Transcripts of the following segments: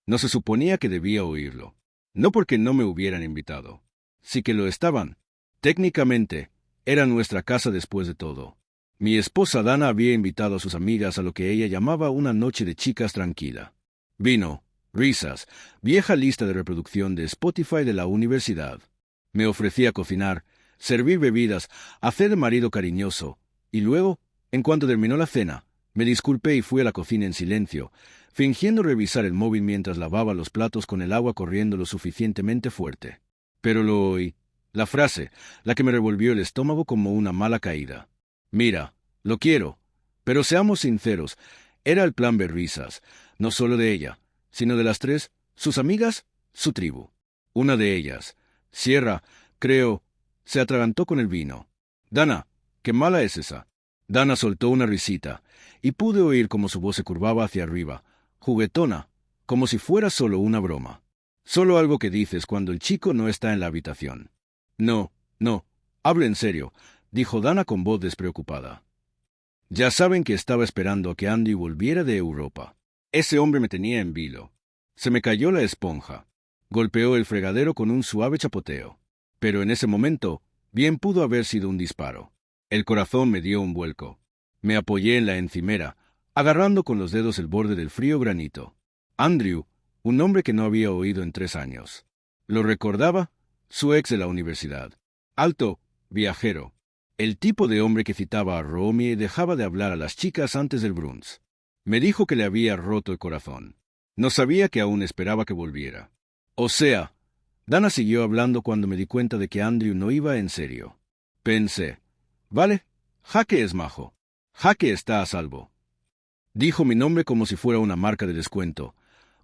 No se suponía que debía oírlo. No porque no me hubieran invitado. Sí que lo estaban. Técnicamente, era nuestra casa después de todo. Mi esposa Dana había invitado a sus amigas a lo que ella llamaba una noche de chicas tranquila. Vino, risas, vieja lista de reproducción de Spotify de la universidad. Me ofrecía cocinar, servir bebidas, hacer de marido cariñoso, y luego, en cuanto terminó la cena, me disculpé y fui a la cocina en silencio, fingiendo revisar el móvil mientras lavaba los platos con el agua corriendo lo suficientemente fuerte. Pero lo oí. La frase, la que me revolvió el estómago como una mala caída. Mira, lo quiero. Pero seamos sinceros, era el plan ver risas, no solo de ella, sino de las tres, sus amigas, su tribu. Una de ellas, Sierra, creo, se atragantó con el vino. Dana, qué mala es esa. Dana soltó una risita, y pude oír cómo su voz se curvaba hacia arriba, juguetona, como si fuera solo una broma. Solo algo que dices cuando el chico no está en la habitación. No, no, hablo en serio, dijo Dana con voz despreocupada. Ya saben que estaba esperando a que Andy volviera de Europa. Ese hombre me tenía en vilo. Se me cayó la esponja. Golpeó el fregadero con un suave chapoteo. Pero en ese momento, bien pudo haber sido un disparo. El corazón me dio un vuelco. Me apoyé en la encimera, agarrando con los dedos el borde del frío granito. Andrew, un nombre que no había oído en 3 años. Lo recordaba, su ex de la universidad. Alto, viajero. El tipo de hombre que citaba a Romy y dejaba de hablar a las chicas antes del brunch. Me dijo que le había roto el corazón. No sabía que aún esperaba que volviera. O sea, Dana siguió hablando cuando me di cuenta de que Andrew no iba en serio. Pensé, vale, Jaque es majo. Jaque está a salvo. Dijo mi nombre como si fuera una marca de descuento,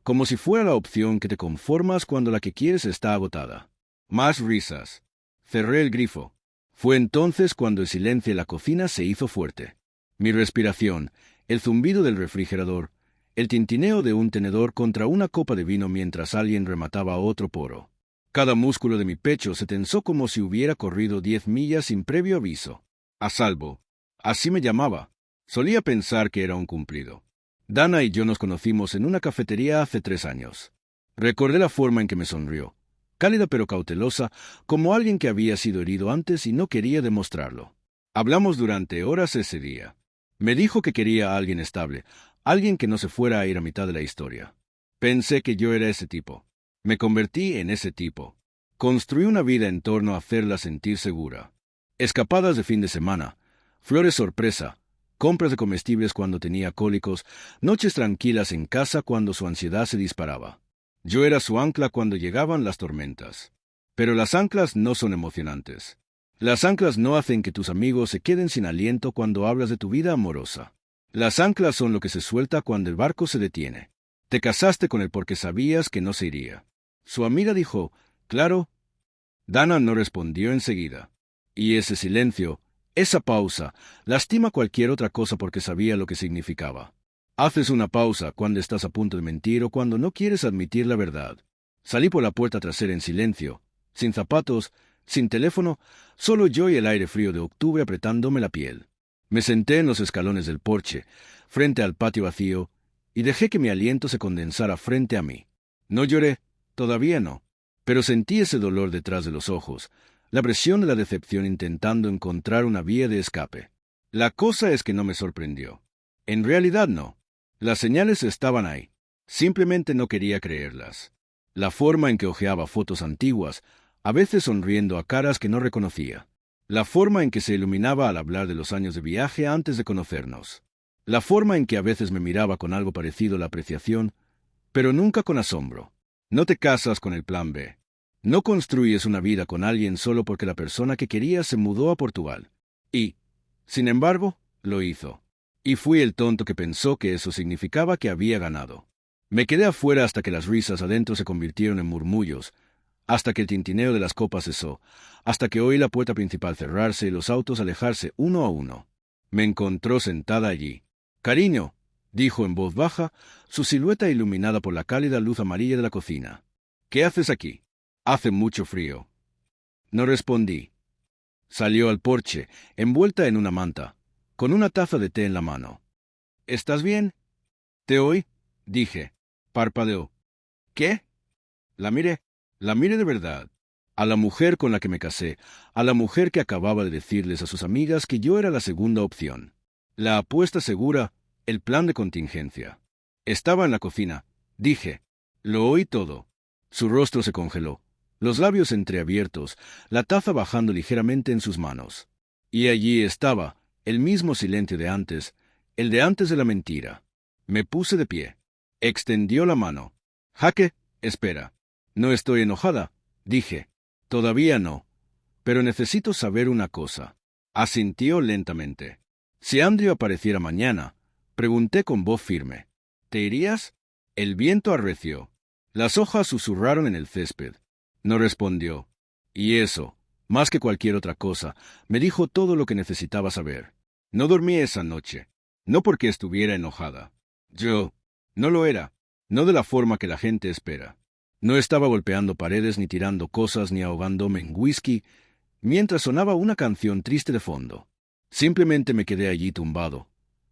como si fuera la opción que te conformas cuando la que quieres está agotada. Más risas. Cerré el grifo. Fue entonces cuando el silencio en la cocina se hizo fuerte. Mi respiración, el zumbido del refrigerador, el tintineo de un tenedor contra una copa de vino mientras alguien remataba otro poro. Cada músculo de mi pecho se tensó como si hubiera corrido 10 millas sin previo aviso. A salvo. Así me llamaba. Solía pensar que era un cumplido. Dana y yo nos conocimos en una cafetería hace 3 años. Recordé la forma en que me sonrió. Cálida pero cautelosa, como alguien que había sido herido antes y no quería demostrarlo. Hablamos durante horas ese día. Me dijo que quería a alguien estable, alguien que no se fuera a ir a mitad de la historia. Pensé que yo era ese tipo. Me convertí en ese tipo. Construí una vida en torno a hacerla sentir segura. Escapadas de fin de semana, flores sorpresa, compras de comestibles cuando tenía cólicos, noches tranquilas en casa cuando su ansiedad se disparaba. Yo era su ancla cuando llegaban las tormentas. Pero las anclas no son emocionantes. Las anclas no hacen que tus amigos se queden sin aliento cuando hablas de tu vida amorosa. Las anclas son lo que se suelta cuando el barco se detiene. Te casaste con él porque sabías que no se iría. Su amiga dijo, claro. Dana no respondió enseguida. Y ese silencio, esa pausa, lastima cualquier otra cosa porque sabía lo que significaba. Haces una pausa cuando estás a punto de mentir o cuando no quieres admitir la verdad. Salí por la puerta trasera en silencio, sin zapatos, sin teléfono, solo yo y el aire frío de octubre apretándome la piel. Me senté en los escalones del porche, frente al patio vacío, y dejé que mi aliento se condensara frente a mí. No lloré, todavía no, pero sentí ese dolor detrás de los ojos, la presión de la decepción intentando encontrar una vía de escape. La cosa es que no me sorprendió. En realidad no. Las señales estaban ahí. Simplemente no quería creerlas. La forma en que hojeaba fotos antiguas, a veces sonriendo a caras que no reconocía. La forma en que se iluminaba al hablar de los años de viaje antes de conocernos. La forma en que a veces me miraba con algo parecido a la apreciación, pero nunca con asombro. No te casas con el plan B. No construyes una vida con alguien solo porque la persona que querías se mudó a Portugal. Y, sin embargo, lo hizo. Y fui el tonto que pensó que eso significaba que había ganado. Me quedé afuera hasta que las risas adentro se convirtieron en murmullos, hasta que el tintineo de las copas cesó, hasta que oí la puerta principal cerrarse y los autos alejarse uno a uno. Me encontró sentada allí. «Cariño», dijo en voz baja, su silueta iluminada por la cálida luz amarilla de la cocina. «¿Qué haces aquí? Hace mucho frío». No respondí. Salió al porche, envuelta en una manta, con una taza de té en la mano. «¿Estás bien?» «Te oí», dije. Parpadeó. ¿Qué? La miré. La miré de verdad. A la mujer con la que me casé, a la mujer que acababa de decirles a sus amigas que yo era la segunda opción. La apuesta segura, el plan de contingencia. Estaba en la cocina. Dije. Lo oí todo. Su rostro se congeló, los labios entreabiertos, la taza bajando ligeramente en sus manos. Y allí estaba, el mismo silencio de antes, el de antes de la mentira. Me puse de pie. Extendió la mano. Jaque, espera. No estoy enojada, dije. Todavía no. Pero necesito saber una cosa. Asintió lentamente. Si Andrew apareciera mañana, pregunté con voz firme. ¿Te irías? El viento arreció. Las hojas susurraron en el césped. No respondió. Y eso, más que cualquier otra cosa, me dijo todo lo que necesitaba saber. No dormí esa noche. No porque estuviera enojada. Yo no lo era. No de la forma que la gente espera. No estaba golpeando paredes, ni tirando cosas, ni ahogándome en whisky, mientras sonaba una canción triste de fondo. Simplemente me quedé allí tumbado,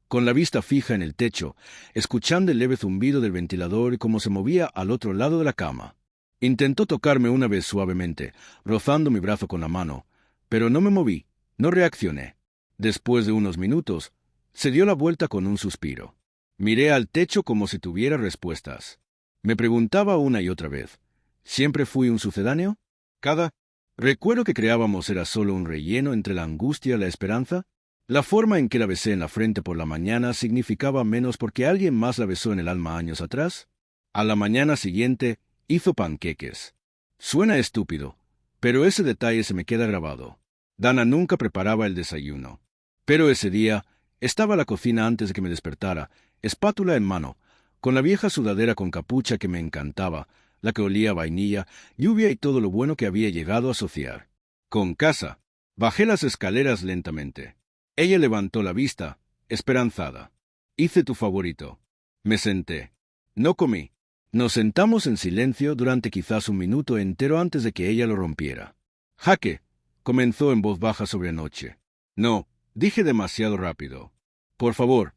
con la vista fija en el techo, escuchando el leve zumbido del ventilador y cómo se movía al otro lado de la cama. Intentó tocarme una vez suavemente, rozando mi brazo con la mano, pero no me moví, no reaccioné. Después de unos minutos, se dio la vuelta con un suspiro. Miré al techo como si tuviera respuestas. Me preguntaba una y otra vez, ¿siempre fui un sucedáneo? Cada recuerdo que creábamos era solo un relleno entre la angustia y la esperanza. La forma en que la besé en la frente por la mañana significaba menos porque alguien más la besó en el alma años atrás. A la mañana siguiente hizo panqueques. Suena estúpido, pero ese detalle se me queda grabado. Dana nunca preparaba el desayuno. Pero ese día estaba en la cocina antes de que me despertara, espátula en mano, con la vieja sudadera con capucha que me encantaba, la que olía a vainilla, lluvia y todo lo bueno que había llegado a asociar. Con casa. Bajé las escaleras lentamente. Ella levantó la vista, esperanzada. Hice tu favorito. Me senté. No comí. Nos sentamos en silencio durante quizás un minuto entero antes de que ella lo rompiera. Jaque, comenzó en voz baja sobre anoche. No, dije demasiado rápido. Por favor,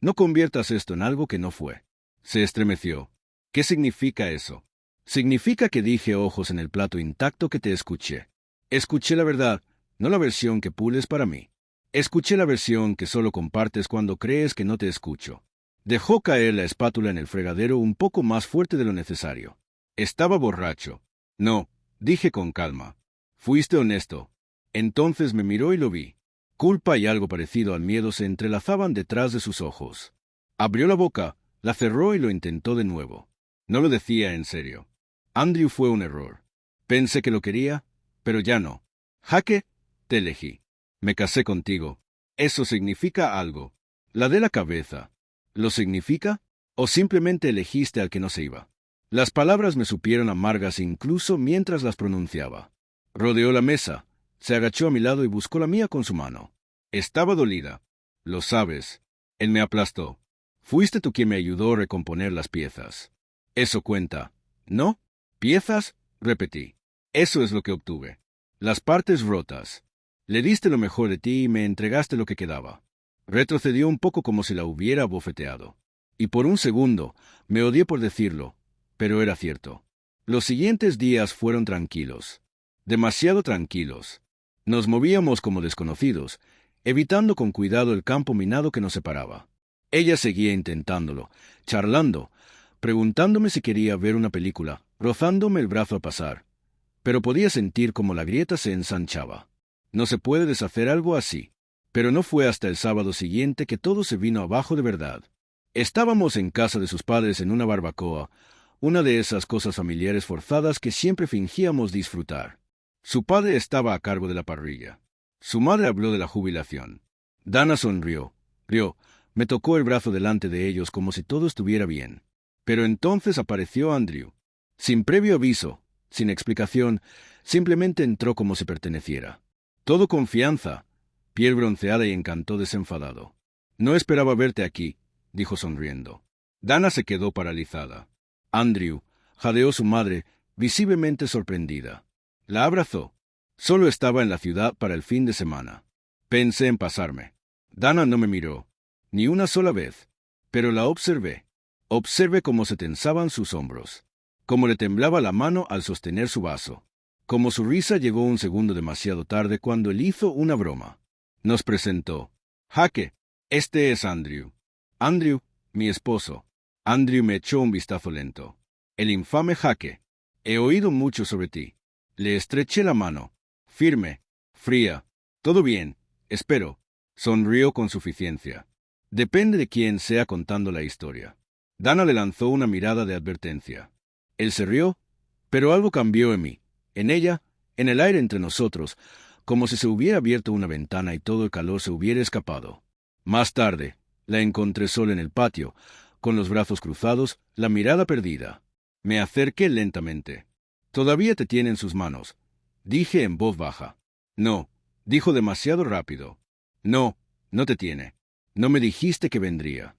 no conviertas esto en algo que no fue. Se estremeció. ¿Qué significa eso? Significa que dije ojos en el plato intacto que te escuché. Escuché la verdad, no la versión que pules para mí. Escuché la versión que solo compartes cuando crees que no te escucho. Dejó caer la espátula en el fregadero un poco más fuerte de lo necesario. Estaba borracho. No, dije con calma. Fuiste honesto. Entonces me miró y lo vi. Culpa y algo parecido al miedo se entrelazaban detrás de sus ojos. Abrió la boca, la cerró y lo intentó de nuevo. No lo decía en serio. Andrew fue un error. Pensé que lo quería, pero ya no. Jaque, te elegí. Me casé contigo. Eso significa algo. La de la cabeza. ¿Lo significa? ¿O simplemente elegiste al que no se iba? Las palabras me supieron amargas incluso mientras las pronunciaba. Rodeó la mesa, se agachó a mi lado y buscó la mía con su mano. Estaba dolida. Lo sabes. Él me aplastó. Fuiste tú quien me ayudó a recomponer las piezas. Eso cuenta. ¿No? ¿Piezas? Repetí. Eso es lo que obtuve. Las partes rotas. Le diste lo mejor de ti y me entregaste lo que quedaba. Retrocedió un poco como si la hubiera bofeteado. Y por un segundo me odié por decirlo, pero era cierto. Los siguientes días fueron tranquilos. Demasiado tranquilos. Nos movíamos como desconocidos, evitando con cuidado el campo minado que nos separaba. Ella seguía intentándolo, charlando, preguntándome si quería ver una película, rozándome el brazo a pasar. Pero podía sentir como la grieta se ensanchaba. No se puede deshacer algo así. Pero no fue hasta el sábado siguiente que todo se vino abajo de verdad. Estábamos en casa de sus padres en una barbacoa, una de esas cosas familiares forzadas que siempre fingíamos disfrutar. Su padre estaba a cargo de la parrilla. Su madre habló de la jubilación. Dana sonrió, rió, me tocó el brazo delante de ellos como si todo estuviera bien. Pero entonces apareció Andrew. Sin previo aviso, sin explicación, simplemente entró como si perteneciera. Todo confianza, piel bronceada y encanto desenfadado. No esperaba verte aquí, dijo sonriendo. Dana se quedó paralizada. Andrew jadeó su madre, visiblemente sorprendida. La abrazó. Solo estaba en la ciudad para el fin de semana. Pensé en pasarme. Dana no me miró, ni una sola vez, pero la observé. Observé cómo se tensaban sus hombros. Cómo le temblaba la mano al sostener su vaso. Como su risa llegó un segundo demasiado tarde cuando él hizo una broma. Nos presentó. Jake, este es Andrew. Andrew, mi esposo. Andrew me echó un vistazo lento. El infame Jake. He oído mucho sobre ti. Le estreché la mano. Firme, fría. Todo bien, espero. Sonrió con suficiencia. Depende de quién sea contando la historia. Dana le lanzó una mirada de advertencia. Él se rió, pero algo cambió en mí, en ella, en el aire entre nosotros, como si se hubiera abierto una ventana y todo el calor se hubiera escapado. Más tarde, la encontré sola en el patio, con los brazos cruzados, la mirada perdida. Me acerqué lentamente. «Todavía te tiene en sus manos», dije en voz baja. «No», dijo demasiado rápido. «No, no te tiene. No me dijiste que vendría».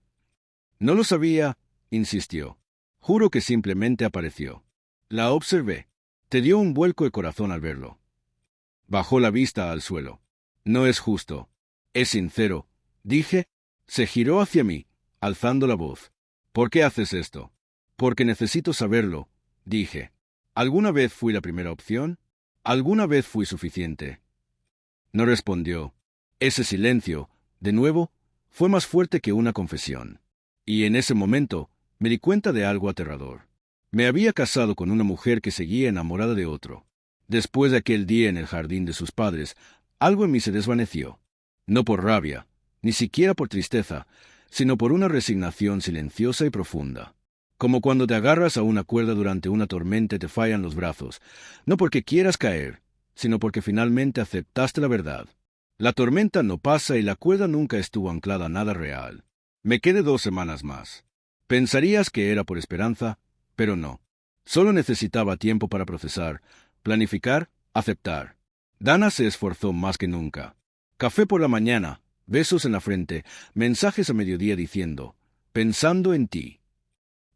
«No lo sabía», insistió. «Juro que simplemente apareció». La observé. Te dio un vuelco el corazón al verlo. Bajó la vista al suelo. «No es justo. Es sincero», dije. Se giró hacia mí, alzando la voz. «¿Por qué haces esto?» «Porque necesito saberlo», dije. ¿Alguna vez fui la primera opción? ¿Alguna vez fui suficiente? No respondió. Ese silencio, de nuevo, fue más fuerte que una confesión. Y en ese momento me di cuenta de algo aterrador. Me había casado con una mujer que seguía enamorada de otro. Después de aquel día en el jardín de sus padres, algo en mí se desvaneció. No por rabia, ni siquiera por tristeza, sino por una resignación silenciosa y profunda. Como cuando te agarras a una cuerda durante una tormenta y te fallan los brazos, no porque quieras caer, sino porque finalmente aceptaste la verdad. La tormenta no pasa y la cuerda nunca estuvo anclada a nada real. Me quedé 2 semanas más. Pensarías que era por esperanza, pero no. Solo necesitaba tiempo para procesar, planificar, aceptar. Dana se esforzó más que nunca. Café por la mañana, besos en la frente, mensajes a mediodía diciendo, pensando en ti.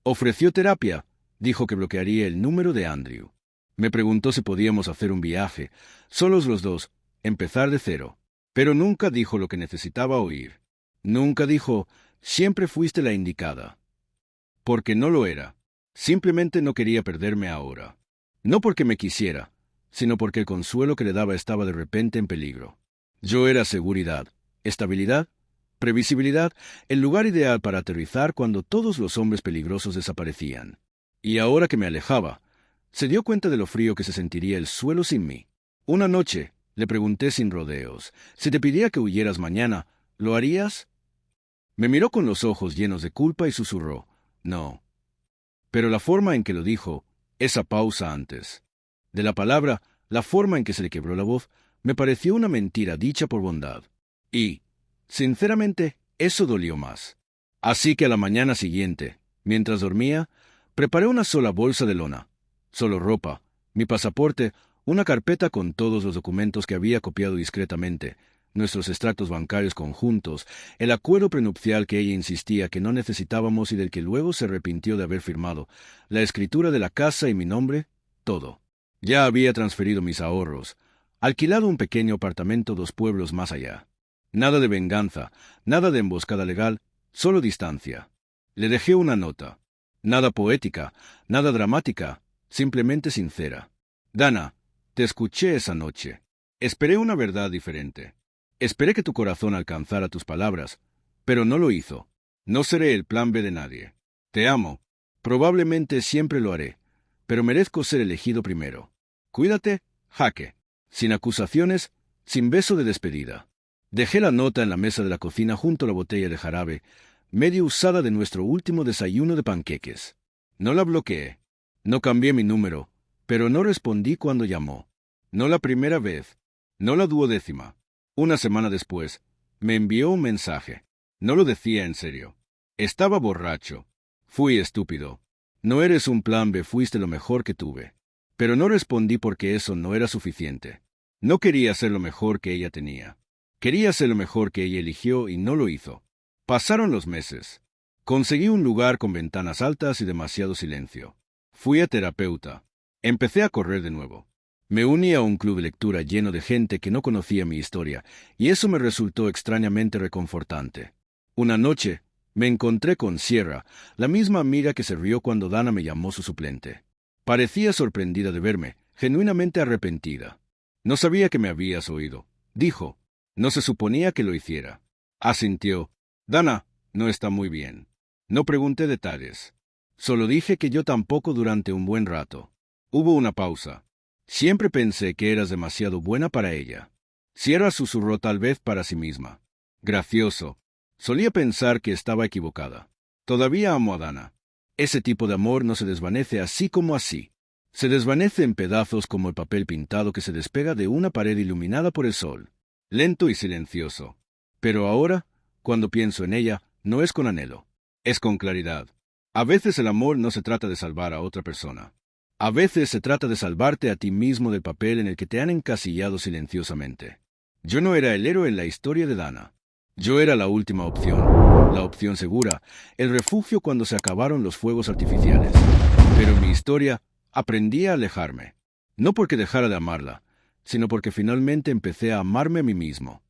Ofreció terapia, dijo que bloquearía el número de Andrew. Me preguntó si podíamos hacer un viaje, solos los dos, empezar de cero. Pero nunca dijo lo que necesitaba oír. Nunca dijo, siempre fuiste la indicada. Porque no lo era. Simplemente no quería perderme ahora. No porque me quisiera, sino porque el consuelo que le daba estaba de repente en peligro. Yo era seguridad, estabilidad, previsibilidad, el lugar ideal para aterrizar cuando todos los hombres peligrosos desaparecían. Y ahora que me alejaba, se dio cuenta de lo frío que se sentiría el suelo sin mí. Una noche, le pregunté sin rodeos, si te pidiera que huyeras mañana, ¿lo harías? Me miró con los ojos llenos de culpa y susurró, no. Pero la forma en que lo dijo, esa pausa antes, de la palabra, la forma en que se le quebró la voz, me pareció una mentira dicha por bondad. Y, sinceramente, eso dolió más. Así que a la mañana siguiente, mientras dormía, preparé una sola bolsa de lona, solo ropa, mi pasaporte, una carpeta con todos los documentos que había copiado discretamente, nuestros extractos bancarios conjuntos, el acuerdo prenupcial que ella insistía que no necesitábamos y del que luego se arrepintió de haber firmado, la escritura de la casa y mi nombre, todo. Ya había transferido mis ahorros, alquilado un pequeño apartamento 2 pueblos más allá. Nada de venganza, nada de emboscada legal, solo distancia. Le dejé una nota. Nada poética, nada dramática, simplemente sincera. Dana, te escuché esa noche. Esperé una verdad diferente. Esperé que tu corazón alcanzara tus palabras, pero no lo hizo. No seré el plan B de nadie. Te amo. Probablemente siempre lo haré, pero merezco ser elegido primero. Cuídate, Jake. Sin acusaciones, sin beso de despedida. Dejé la nota en la mesa de la cocina junto a la botella de jarabe, medio usada de nuestro último desayuno de panqueques. No la bloqueé. No cambié mi número, pero no respondí cuando llamó. No la primera vez. No la 12ª. Una semana después, me envió un mensaje. No lo decía en serio. Estaba borracho. Fui estúpido. No eres un plan B, fuiste lo mejor que tuve. Pero no respondí porque eso no era suficiente. No quería ser lo mejor que ella tenía. Quería ser lo mejor que ella eligió y no lo hizo. Pasaron los meses. Conseguí un lugar con ventanas altas y demasiado silencio. Fui a terapeuta. Empecé a correr de nuevo. Me uní a un club de lectura lleno de gente que no conocía mi historia, y eso me resultó extrañamente reconfortante. Una noche, me encontré con Sierra, la misma amiga que se rió cuando Dana me llamó su suplente. Parecía sorprendida de verme, genuinamente arrepentida. No sabía que me habías oído, dijo. No se suponía que lo hiciera. Asintió. Dana, no está muy bien. No pregunté detalles. Solo dije que yo tampoco durante un buen rato. Hubo una pausa. Siempre pensé que eras demasiado buena para ella. Sierra susurró tal vez para sí misma. Gracioso. Solía pensar que estaba equivocada. Todavía amo a Dana. Ese tipo de amor no se desvanece así como así. Se desvanece en pedazos como el papel pintado que se despega de una pared iluminada por el sol. Lento y silencioso. Pero ahora, cuando pienso en ella, no es con anhelo. Es con claridad. A veces el amor no se trata de salvar a otra persona. A veces se trata de salvarte a ti mismo del papel en el que te han encasillado silenciosamente. Yo no era el héroe en la historia de Dana. Yo era la última opción, la opción segura, el refugio cuando se acabaron los fuegos artificiales. Pero en mi historia aprendí a alejarme. No porque dejara de amarla, sino porque finalmente empecé a amarme a mí mismo.